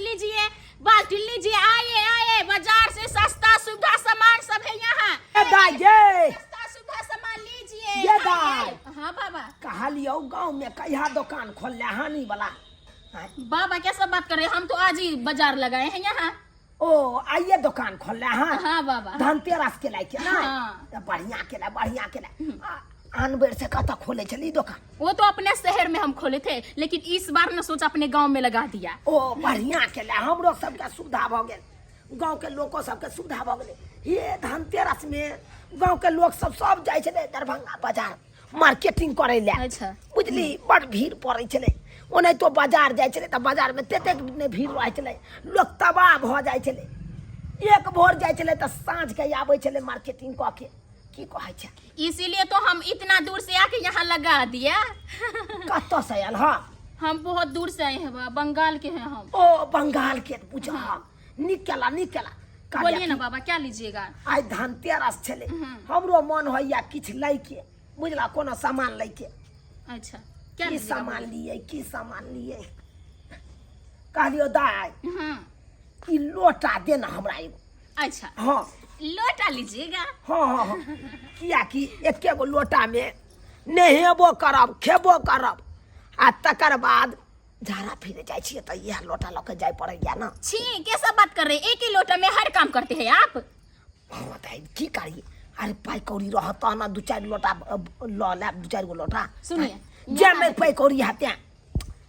लीजिए, बाल्टी लीजिए। आइए आइए, बाजार से सस्ता सुविधा सामान सब है यहाँ। सस्ता सुविधा सामान लीजिए। ये दाई। हाँ बाबा। कहा लियो गाँव में कहिया दुकान खोल ले हानि वाला। बाबा कैसा बात कर रहे हैं, हम तो आज ही बाजार लगाए हैं यहाँ। ओ आइए दुकान खोल ले। हाँ बाबा। धनतेरस के लायक ना। हाँ। बढ़िया के ला, बढ़िया के ला। आन बेर से कत खोले चली दुकान। वो तो अपने शहर में हम खोले थे, लेकिन इस बार न सोचा अपने गांव में लगा दिया। ओ बढ़िया के ला, हमरो सबके सुविधा भ गेल, गांव के लोगों सबके सुविधा भ गेले। ये धनतेरस में गांव के लोग सब जाय छले दरभंगा बाजार मार्केटिंग करे ले। अच्छा। बुझली, बड़ भीड़ पड़े छले। ओने तो बाजार जाय छले त बाजार में तेते ने भीड़ रहे छले, लोग तबाह भ जाय छले। एक भोर जाय छले त साँझ के आबै छले मार्केटिंग क के। की कहै छै, इसीलिए तो हम इतना दूर से आके यहाँ लगा दिया। कत से आयल? हाँ, हम बहुत दूर से आए हैं बाबा, बंगाल के हैं हम। ओ बंगाल के पूछा। निकला निकला। बोलिए ना बाबा, क्या लीजिएगा? आइ धनतेरस छले, हमरो मन होइया किछ लै के। बुझला, कोनो सामान लै के। अच्छा, क्या की लीजिएगा? सामान लिए, की सामान लिए? कहलियो दाई, ई लोटा देना हमरा एगो। अच्छा, हाँ लोटा लीजिएगा। हाँ। किया कि एके गो लोटा में नहेबो करब, खेबो करब, आ तकर बाद झाड़ा फिरे जाइ छियै त इएह लोटा लऽ के जाय पड़ैया ना। छी, कैसा बात कर रहे हैं? एक ही लोटा में हर काम करते हैं आप। हाँ दाई, की करिए? अरे पाई कौड़ी रहत ना, दू चारि लोटा लऽ लेब, दू चारि गो लोटा। सुनिए, जे में पाई कौड़ी है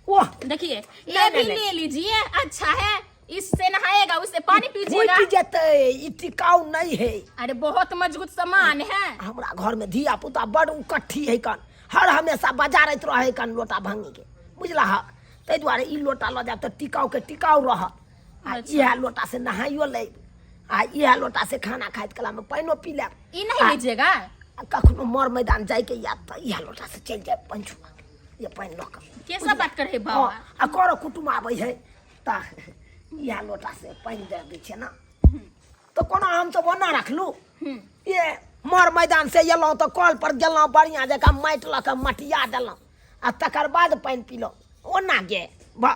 ओह देखिए, ये भी ले लीजिए, अच्छा है। इससे नहाएगा, उससे पानी पीजिएगा। फूट जेतै, ई टिकाऊ नहीं है। अरे बहुत मजबूत सामान है। हमरा घर में धिया पुता बड़ उकट्ठी है कन, हर हमेशा बाजारत रहे कन लोटा भांगी के। बुझला है, ताहि दुआरे ई लोटा लऽ जाब त टिकाऊ के टिकाऊ रहत। आ इएह लोटा से नहाइयो लेब, आ इएह लोटा से खाना खाइत कला में पानियो पी लेब। ई नहीं लीजिएगा? कखनो मर मैदान जाय के याद त इएह लोटा से चलि जाए पंचुआ ये पानि लऽ के। कैसा बात कर रहे हैं बाबा? आ करो कुटुम आबै है त इएह लोटा से पानि दे दै छै ना। तो कोनो हम सब ओना रखलू। ये मर मैदान से एलहुँ तो कल पर गेलहुँ, बढ़िया जकाँ माटि लऽ के मटिया देलहुँ, आ तकर बाद पानि पीलहुँ। ओना गे भ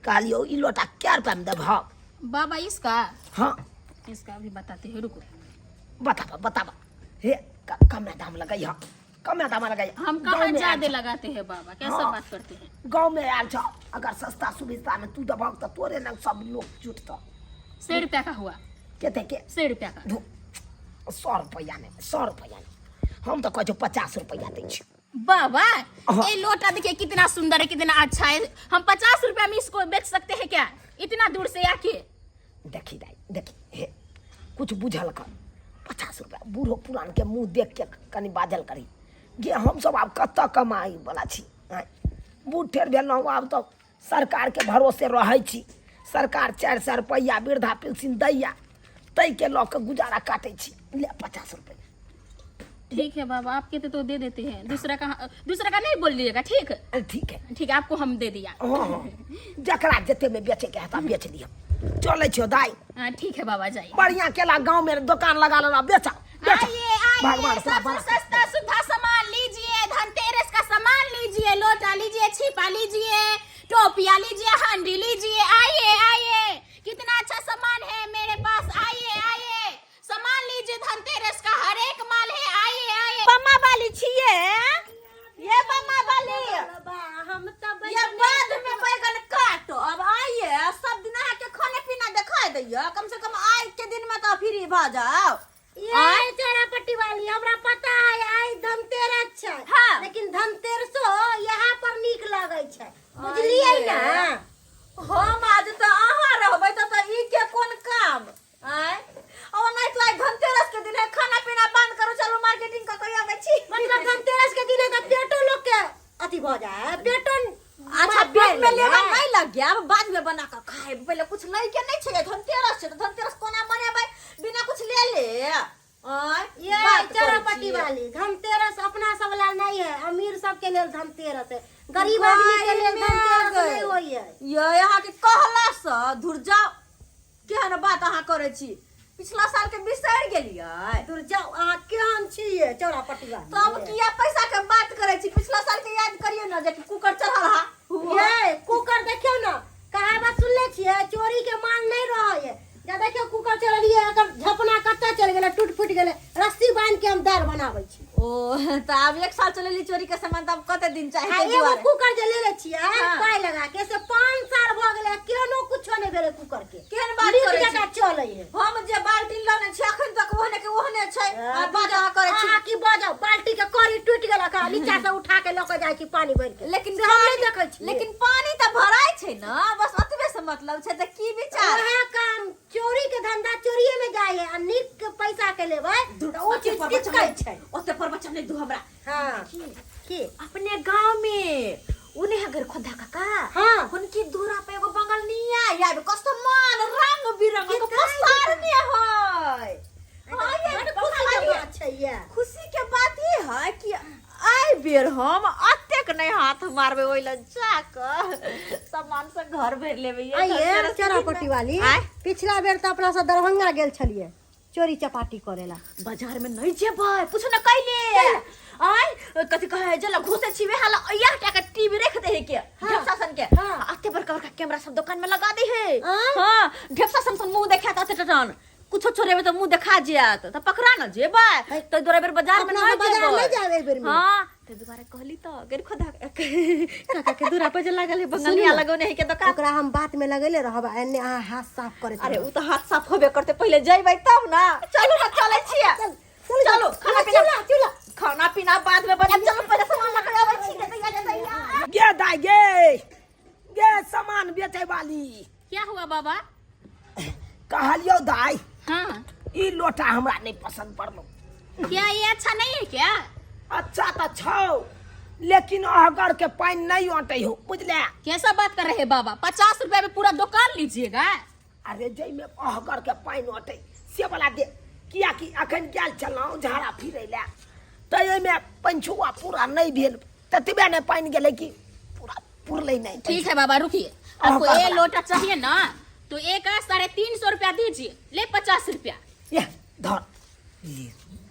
कहलियो ई लोटा क्या रुपया में देब? बाबा इसका? हाँ इसका भी बताते हैं, रुको। बताबा बताबा। हे कमे दाम लगाई, हाँ कमे दाम लगाई। हम कहाँ ज्यादा लगाते हैं बाबा, कैसा बात करते हैं? गाँव में आयल छ, अगर सस्ता सुविधा में तू दबक तो तोरे लग सब लोग जुटता। 100 रुपया का हुआ। केते के? 100 रुपया का। 100 रुपया नहीं, 100 रुपया नहीं, हम तो कहै 50 रुपया दै छी। बाबा, ये लोटा देखिए कितना सुंदर है, कितना अच्छा है। हम 50 रुपया में इसको बेच सकते हैं क्या, इतना दूर से आके? देखी दाई, देखी हे कुछ बुझल कर। 50 रुपया बूढ़ो पुरान के मुंह देख के कनी बाजल करी। गे हम सब आब कत कमाई वाला छी। बूढ़ ठेर भेलहुँ, आब तो सरकार के भरोसे रहै छी। सरकार 400 रुपया वृद्धा पेंशन दैया, तै के लऽ के गुजारा काटै छी। ले 50 रुपया। ठीक है बाबा, आपके तो दे देते हैं। दूसरा का नहीं बोल लीजिएगा, ठीक? ठीक है, ठीक है, आपको हम दे दिया। हाँ जकरा जते में बेचे के है बेच लिया। चले छो दाई। हाँ ठीक है बाबा, जाइए। बढ़िया केला गांव में दुकान लगा लेना, बेचा आइए आइए, सबसे सस्ता सुविधा सामान लीजिए, धनतेरस का सामान लीजिए, लोटा लीजिए, छिपा लीजिए, टोपिया लीजिए, हांडी लीजिए। आइए आइए, कितना अच्छा सामान है मेरे पास। आइए आइए, सामान लीजिए, धनतेरस का हर एक माल है। आइए आइए। बम्मा वाली छिए, ये बम्मा वाली हम तब ये बाद में बैगन काटो। अब आइए, सब दिन के खाने पीना दिखा दैया, कम से कम आज के दिन में तो फ्री भ जाओ। ये चौरापट्टी वाली हमरा पता है, आई धनतेरस छै। हाँ। लेकिन धनतेरसो यहाँ पर नीक लगे छै, बुझलिए ना? हम आज तो अहाँ रहबै तो ई के कोन काम आय? और नहीं तो धनतेरस के दिन है, खाना पीना बंद करो, चलो मार्केटिंग का कोई आवे छी। मतलब धनतेरस के दिन है पेटो लोग के अथी भ जाए, पेटो अच्छा पेट में लेवा नहीं लग गया, अब बाद में बना कर खाए। पहले कुछ लै के नहीं छै, धनतेरस छै तो धनतेरस कोना मनेबै, बिना कुछ ले ले। आय ये चौरापट्टी वाली धनतेरस अपना सब ला नहीं है, अमीर सब के लेल धनतेरस है, गरीब आदमी के लेल धनतेरस नहीं होई है। ये यहाँ के कहला से धुर जाओ, केहन बात अहाँ करे छी? पिछला साल के बिसर गेलियै? दूर जाओ, अहाँ केहन छिए चौरापट्टी वाली? तब किया पैसा के बात करे छी? पिछला साल के याद करियो ना, जे कुकर चढ़ल हा। ये कुकर देखियो ना, कहावत सुनले छिए, चाहे हाँ, के एगो दुआरे। कुकर जे ले छिए हाँ। पाई लगा के से 5 साल भ गेलै केनो कुछो नै भेलै कुकर के केहन बात लीक करै छी? जकाँ चलै है हम जे बाल्टी लने छी अखन तक ओहने के ओहने छै आ बाजा करे छी। की बाजौ बाल्टी के करी टूट गेल का नीचा से उठा के ल के जाय छी पानी भर के लेकिन से हम पानी नहीं देखै छी लेकिन पानी त भराय छै न, बस अतबे से मतलब छै। त की विचार ओहे काम चोरी के धंधा चोरिये में जाय है आ नीक के पैसा के लेबै त ओ चीज टिकै छै। ओते पर बच्चा नहीं दू हमरा। हां की अपने गांव में उन्हें अगर खोदा काका हाँ। उनकी दूरा पे एगो बंगल नहीं आया कस्तो मान रंग बिरंग के पसार में है। हां ये खुशी के बात छै ये खुशी के बात ये है कि आई बेर हम अतेक नहीं हाथ मारबे ओइ ल जाकर सामान से घर भर लेबे। ये आइए चरापट्टी वाली पिछला बेर त अपना से दरभंगा गेल छलिए चोरी चपाटी करेला बाजार में नहीं जेबै पूछ न कैले आई कथि कहे जला घुसे छिवे हाला या टाका टीवी रख दे है के ढेपसा सन के अते बड़का बड़का कैमरा सब दुकान में लगा दे है। हां ढेपसा सन मुंह देखा त टन कुछ छोरे में तो मुंह देखा जियात त पकड़ा न जेबै त दोरे बेर बाजार में नहीं बाजार नहीं जावे बेर में हां ते दुबारा कहली त गेर खोदा काका के दूरा पे जे लागल है बंगलिया लगौने है के दुकान ओकरा हम बात में लगेले रहब एने आ हाथ साफ करे अरे उ त हाथ साफ होबे करते पहले जइबै तब ना। चलो ना चले छिए चलो खाना पीना खाना पीना बाद में बने। चलो पहले सामान लगा आबै छी तैयार गे दाई गे सामान बेचे वाली क्या हुआ बाबा? कहलियो दाई हाँ ई लोटा हमरा नहीं पसंद पड़लो। क्या ये अच्छा नहीं है क्या? अच्छा तो छौ लेकिन अहगर के पानी नहीं अटे हो बुझले। कैसा बात कर रहे हैं बाबा? 50 रुपए में पूरा दुकान लीजिएगा? अरे जई में अहगर के पानी अटे से वाला दे किया कि अखन गेल चलौ झाड़ा फिरे ले त एई में पंछुआ पूरा नहीं भेल ततबे ने पानी गेले कि पूरा पुरले नहीं। ठीक है बाबा रुकिए, आपको ये लोटा चाहिए ना तो एक 350 रुपया दीजिए, ले 50 रुपया। ये धर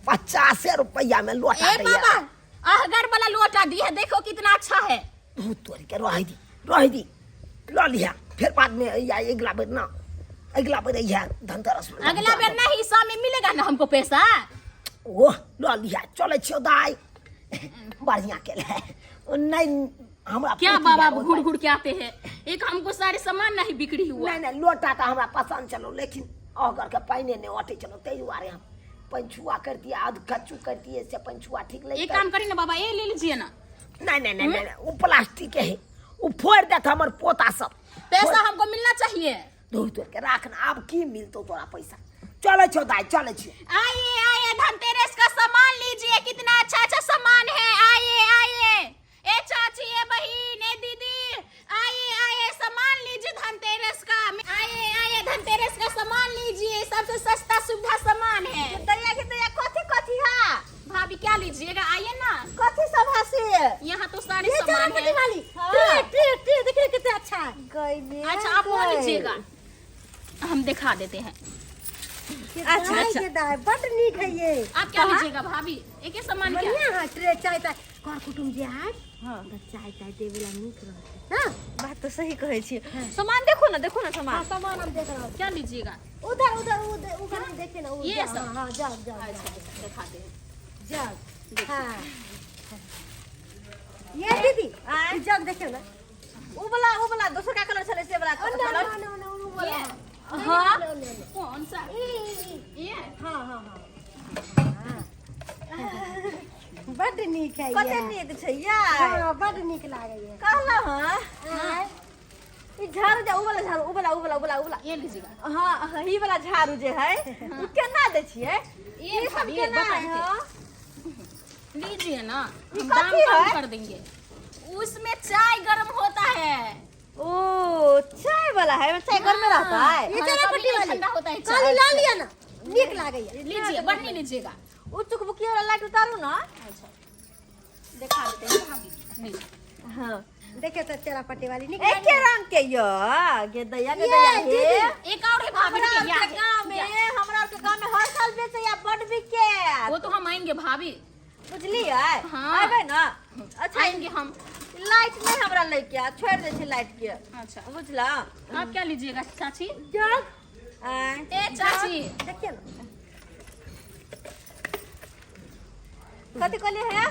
50 रुपया में लोटा ए बाबा अहगर वाला लोटा दिए, देखो कितना अच्छा है। तोरी के रह दी लो लिया फिर बाद में या अगला बेर या धनतेरस में अगला बेर ना हिस्सा में मिलेगा ना हमको पैसा। ओ लो लिया चले छियो दाई बढ़िया के नहीं हमरा क्या पूछी बाबा जाओ घुड़ घुड़ के आते हैं? एक हमको सारे सामान नहीं बिक्री हुआ। नहीं लोटा तो हमरा पसंद चलो लेकिन अगर के पानी ने अटे चलो ते दुआरे हम पंछुआ कर दिया आध कच्चू कर दिए से पंछुआ ठीक लगे। एक काम करिए ना बाबा, ये ले लीजिए ना। नहीं वो प्लास्टिक के है वो फोड़ देत हमर पोता सब पैसा हमको मिलना चाहिए। धोई तोड़ के रखना अब की मिलतो तोरा पैसा। चले छो दाई चले छो। आइए धनतेरस का सामान लीजिए, कितना अच्छा अच्छा सामान है। आइए ए चाची ए बहन ए दीदी आइए सामान लीजिए धनतेरस का। आइए धनतेरस का सामान लीजिए, सबसे सस्ता सुविधा सामान है। दैया के दैया कथि हां भाभी क्या लीजिएगा? आइए ना, कथि सब हसी यहाँ तो सारे सामान है। वाली ट्रे देखिए कितना अच्छा है। गईले अच्छा आप वो लीजिएगा, हम दिखा देते हैं। अच्छा ये दाई बड़ नीक है ये। आप क्या लीजिएगा भाभी? एक ही सामान क्या? बढ़िया है ट्रे चाय कर कुटुम जे आय हां चाय देवेला नीक रहत हां। बात तो सही कहे छी। सामान देखो ना सामान। सामान हम देख रहे क्या लीजिएगा? उधर देखे ना ये सब? हां जाओ दिखाते हैं। जग हाँ ये दीदी जग देखियो ना उ वाला दूसरा का कलर चले से वाला कलर। ये? हां कौन सा? ये? हाँ बड़ नीक है कते ये। नीक छै या हाँ बड़ नीक लागे ये। कहला हां ई झाड़ू जा उ वाला ये लीजिएगा। हां ही वाला झाड़ू जे है उ केना दे छिए? ये सब भाभी केना बता है? देते। लीजिए ना, ये हम दाम कथी कम है? कर देंगे। उसमें चाय गर्म होता है। ओ चाय वाला है, चाय घर में रहता है। ये हाँ, चना कभी पट्टी नहीं वाली ठंडा होता है काली चाय। ला लिया ना नीक लागे ये। लीजिए, बढ़नी लीजिएगा। उ चुकबुकी वाला लाइट उतारू ना। अच्छा दिखा देते हैं भाभी। लीजिए। हां देखे तो चना पट्टी वाली नीक एक के रंग के यो गे दैया के दैया हे। एक और है भाभी हमरा के के गांव में हर साल बेचे या बड़ बिके। वो तो हम आएंगे भाभी। बुझलिए? हाँ। आबे ना। अच्छा आएंगे हम। लाइट नहीं हमरा लेके आ छोड़ दे छै लाइट के। अच्छा बुझला? आप क्या लीजिएगा चाची? जग आय ए चाची देखिए ना कथि कहली है?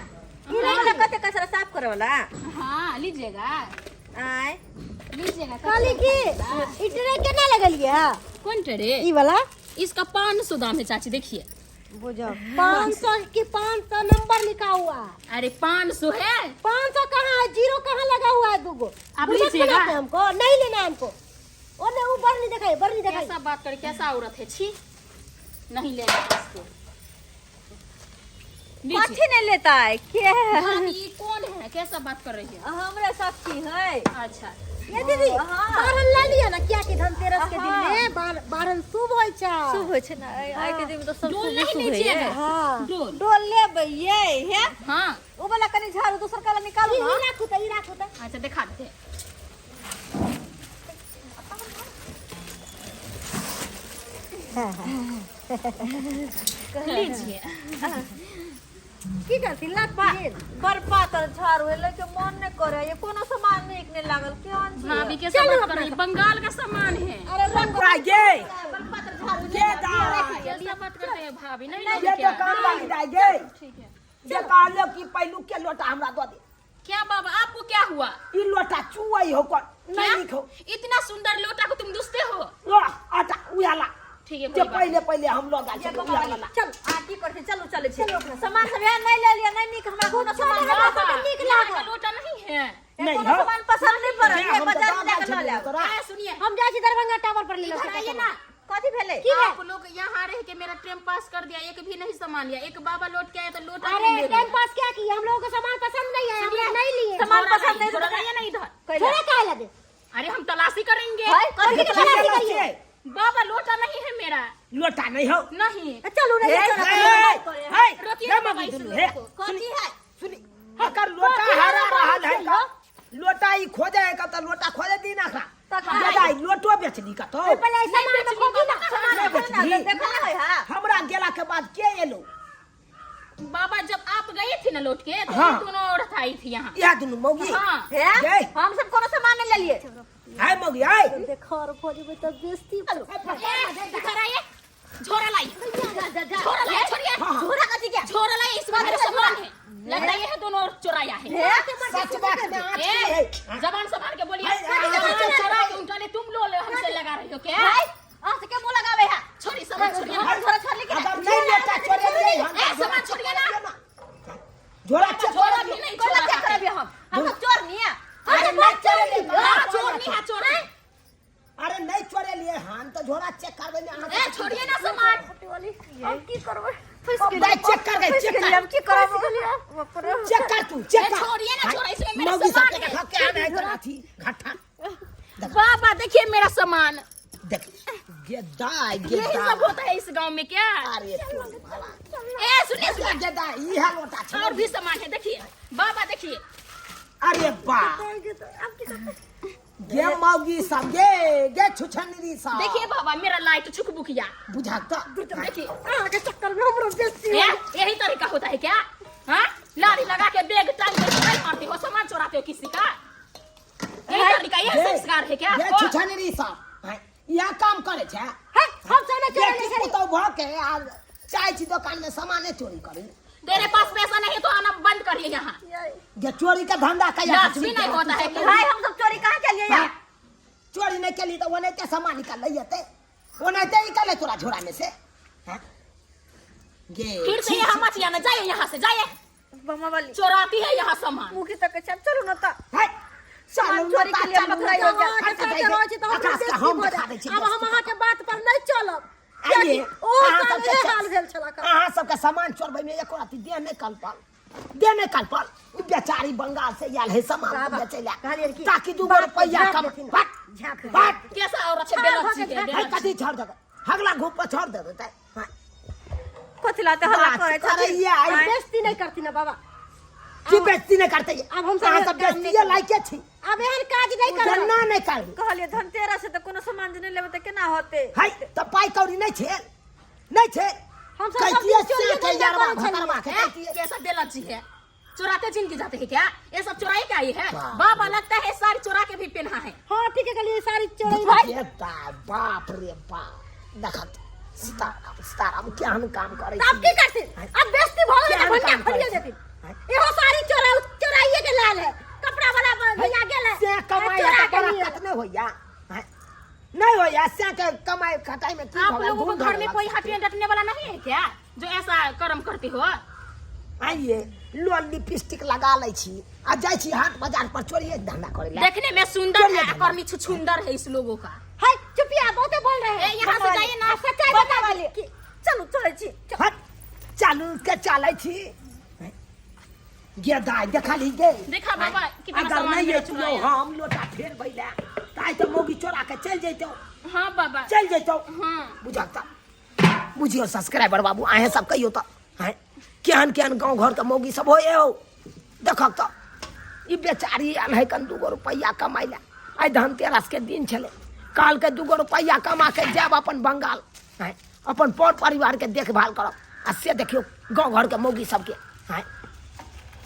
गिरे वाला कते कचरा साफ करे वाला हाँ लीजिएगा आय लीजिएगा काली की इटरे केना लगलिए है कौन ट्रे ई वाला इसका 500 दाम है चाची देखिए बुझो 500 की 500 नंबर लिखा हुआ है अरे 500 है 500 कहाँ है जीरो कहाँ लगा हुआ है दूगो आप बुझत लीजिएगा। बनाते हैं हमको नहीं लेना है हमको और नहीं ऊपर नहीं दिखाई बर नहीं दिखाई कैसा बात करे कैसा औरत है छी नहीं लेना इसको लीजिए कथी नहीं लेता है के हाँ, ये कौन है कैसा बात कर रही है हमरे साथी है अच्छा ये दीदी हाँ। बारन ला लिया ना क्या कि धनतेरस के दिन में बारन शुभ होय छै शुभ होय छै ना आइ के दिन में तो सब डोल शुभ नहीं शुभ लीजिएगा है हाँ डोल डोल लेबै ये है हाँ ओ वाला कनी झाड़ू दूसर काला निकालू ई ना राखू त ई राखू त अच्छा दिखा दे लीजिए की करती लात पाजे बर पातर झाड़ू है लेके मन नहीं करे ये कोनो सामान में एक नहीं लागल केहन छी भाभी कैसा बात कर रही है बंगाल का सामान है अरे रंग ये बर पातर झाड़ू ये दाई कैसा बात कर रहे हैं भाभी नहीं ये लोगे क्या दुकान वाली दाई ये ठीक है ये कहलो कि पहलू के लोटा हमरा दो दे क्या बाबा आपको क्या हुआ ई लोटा चुआई हो कर नहीं क्या लिखो इतना सुंदर लोटा को तुम दुसते हो आटा उयाला ठीक है जे कोई बात पहले पहले हम लोग आए ये चलो बाबा उयाला चल आ की करते चलो चले छी सामान सब है नहीं ले लिया नहीं निक हमरा कोनो सामान नहीं। नहीं बाबा, निक यहाँ लागल का लोटा नहीं है नहीं कोनो हो सामान पसंद नहीं पड़ल ये हम बाजार तो में जाकर दादा ले ले तोरा सुनिए हम जाई छी दरभंगा टावर पर ले लो इधर आइए ना कथी भेले आप लोग यहाँ रह के मेरा टाइम पास कर दिया एक भी नहीं सामान लिया एक बाबा लौट के आए तो लोटा अरे नहीं ले टाइम लिया। पास क्या किया हम लोगों को सामान पसंद नहीं है हम लोग नहीं लिए सामान छोड़ा पसंद नहीं छोड़ा तो लाइए ना इधर छोड़ा काहे लगे अरे हम तलाशी करेंगे भाई कथी के चला तलाशी के करिए बाबा लोटा नहीं है मेरा लोटा नहीं हो नहीं चलो नहीं हे रोकिए हे बाबा मम्मी इस दुनू लोग हे को। कथी है सुनी अगर लोटा हरा रहल है का लोटा ई खोजे है का तो लोटा खोजे दी ना का दादा ई लोटो बेचली का तो पहले सामान में खोजी ना नहीं बेचली देखो ना हां हमरा गेला के बाद के एलो बाबा जब आप गए थे ना लौट के तो हाँ। ये दोनों औरत आई थी यहाँ या दुनू मौगी हाँ है जय। हम सब कोनो सामान नहीं ले लिए हाय मौगी हाय देखो और खोजी में तो बेइज्जती इधर आइए झोरा लाई झोरा लाई छोड़िए झोरा कथी के झोरा लाई इस बार मेरा सामान है लग रहा है ये दोनों और चुराया है सच बात में आँच की है जबान संभाल के बोलिए अरे, जबान चुरा के उनका नहीं तुम लो हमसे लगा रही हो क्या भाई आज के मुंह लगावे है छोड़ी सामान छोड़िए हम झोरा छोड़ लेके अगर नहीं लेता चोरे ले ए, सामान छोड़िए ना झोला चेक झोरा भी नहीं कोला क्या छोड़ा करबे हम चोर नहीं है अरे नहीं चोरे ले हाँ, चोर नहीं है चोर है अरे नहीं चोरे लिए हम तो झोला चेक करबे ले ए छोड़िए ना सामान हम की करबे नहीं चेक कर गए चेक कर हम की करबे चेक कर तू चेक ए, कर छोड़िए ना छोड़ा इसमें मेरा मौगी सामान सबके है देखा क्या नहीं करा थी घट्टा बाबा देखिए मेरा सामान देख गेदा यही गेदा सब होता है इस गांव में क्या अरे तू भला ए सुनिए गेदा गेदा ई है लोटा और छोड़ भी सामान है देखिए बाबा देखिए अरे बा गे मौगी सब गे छुछनरी सब देखिए बाबा मेरा लाइट चुक बुकिया बुझा तो देखिए के चक्कर में हमरो बेइज्जती यही तरीका होता है क्या हाँ लारी लगा के बैग टांग के चुराई मारते हो सामान चुराते हो किसी का यही तरीका यही संस्कार है क्या गे छुछनरी सब यह काम करे छे हम सब ने चोरी बेटी पुतौ भ के आ चाय छी दुकान में सामान चोरी करे तेरे पास पैसा नहीं तो आना बंद करिए यहाँ गे चोरी का धंधा कया लालची नहीं होता है कि भाई हम सब चोरी कहां के लिए यार चोरी नहीं कली तो वो नहीं ते सामान निकाल लेते वो नहीं ते निकाले तोरा झोरा में से हाँ? गे फिर से यहाँ मत आना जाइए यहाँ से जाइए बम्मा वाली चोराती है यहाँ सामान मुखी तक चलो ना ता है सामान चोरी के लिए पकड़ाई हो जा हम दिखा दै छी अब हम अहाँ के बात पर नहीं चलब आइए ओ अहाँ साले हाल भेल छला का अहाँ सबके सामान चोरबै में एको राती दे नहीं कल पाल दे नहीं कल पाल उ बेचारी बंगाल से आयल है सामान बेचे ला ताकि 2 रुपया कम बात कैसा औरत है बेलौची है है बेलौची। कथी छोड़ दे हगला घूप पर छोड़ दे देते हां कथी लाते हल्ला करे करैया आई बेइज्जती नहीं करती ना बाबा की बेइज्जती नहीं करते अब हम सब अहाँ एक सब काम नहीं बेइज्जती लायके छी अब एहन काज नहीं करब जन्ना नहीं कर कहलिए धनतेरस से तो कोनो सामान नहीं लेबे त केना होते है तो पाई कौड़ी नहीं छे नहीं छे हम सब कैतिए चोरी से के यारवा धंधा करै भकरवा के हैं? कैतिए कैसा बेलौची है चुराते जिनके जाते हैं क्या ये सब चुराई क्या ये है वाह। बाबा लगता है सारी चुरा के भी पहना है हां ठीक है कली सारी चोरी बेटा बाप रे बाप देखत सितारा सितारा में क्या हम काम करे अब की करती अब बेइज्जती भ गई क्या ना भनिया काम फरिया करे देती एहो साड़ी चोराइए के लाल है कपड़ा वाला भैया गेल है से कमाई चोरा है के तो लिए। कतने होया हैं? नहीं होया से के कमाई खटाई में की आप होगा, लोगों को घूम घर में घाम कोई लगता हटने डटने वाला नहीं है क्या जो ऐसा कर्म करती हो? आइए लोन लिपस्टिक लगा लै छी आ जाइ छी हाट बाजार पर चोरिए धंधा करे ला। देखने में सुंदर चलिए है, धंधा। कर्मी छुछुंदर है इस लोगों का। है चुपिया बहुते बोल रहे हैं यहाँ से जाइए ना, सच्चाई बता वाली चलो चले छी हट चालू के चालै छी गे दाई देखा ली गे देखा बाबा कितना अगर सामान नहीं मेरा है तो चुराया। हम लोटा फेर भइला ताई तो मोगी चोरा के चल जइतो हाँ बाबा चल जइतो हाँ बुझाता बुझियो सब्सक्राइबर बाबू आहे सब कहियो तो हैं केहन केहन गांव घर के मोगी सब होए हो देखक तो ई बेचारी आल है कन 2 रुपया कमाई ला आई धनतेरस के दिन छले काल के 2 रुपया कमा के जाब अपन बंगाल हैं अपन पर परिवार के देखभाल करब आ से देखियो गांव घर के मोगी सबके हैं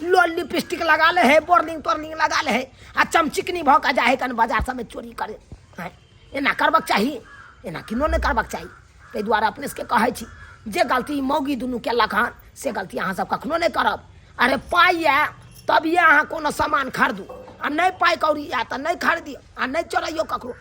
लोल लिपस्टिक लगा ले है बोर्निंग तोर्निंग लगा ले है आ चमचिकनी भ के जाए कन बाजार सब में चोरी करे हैं एना करबक चाहिए एना किनो नहीं करबक चाहिए ताहि दुआरे अपने से कहै छी जे गलती मौगी दुनू केलक हन से गलती अहाँ सब कखनो नहीं करब। अरे पाई है तब ये अहाँ कोनो सामान खरीदू आ नहीं पाई कौड़ी है तो नहीं खरीदियो आ नहीं चोराइयो ककरो।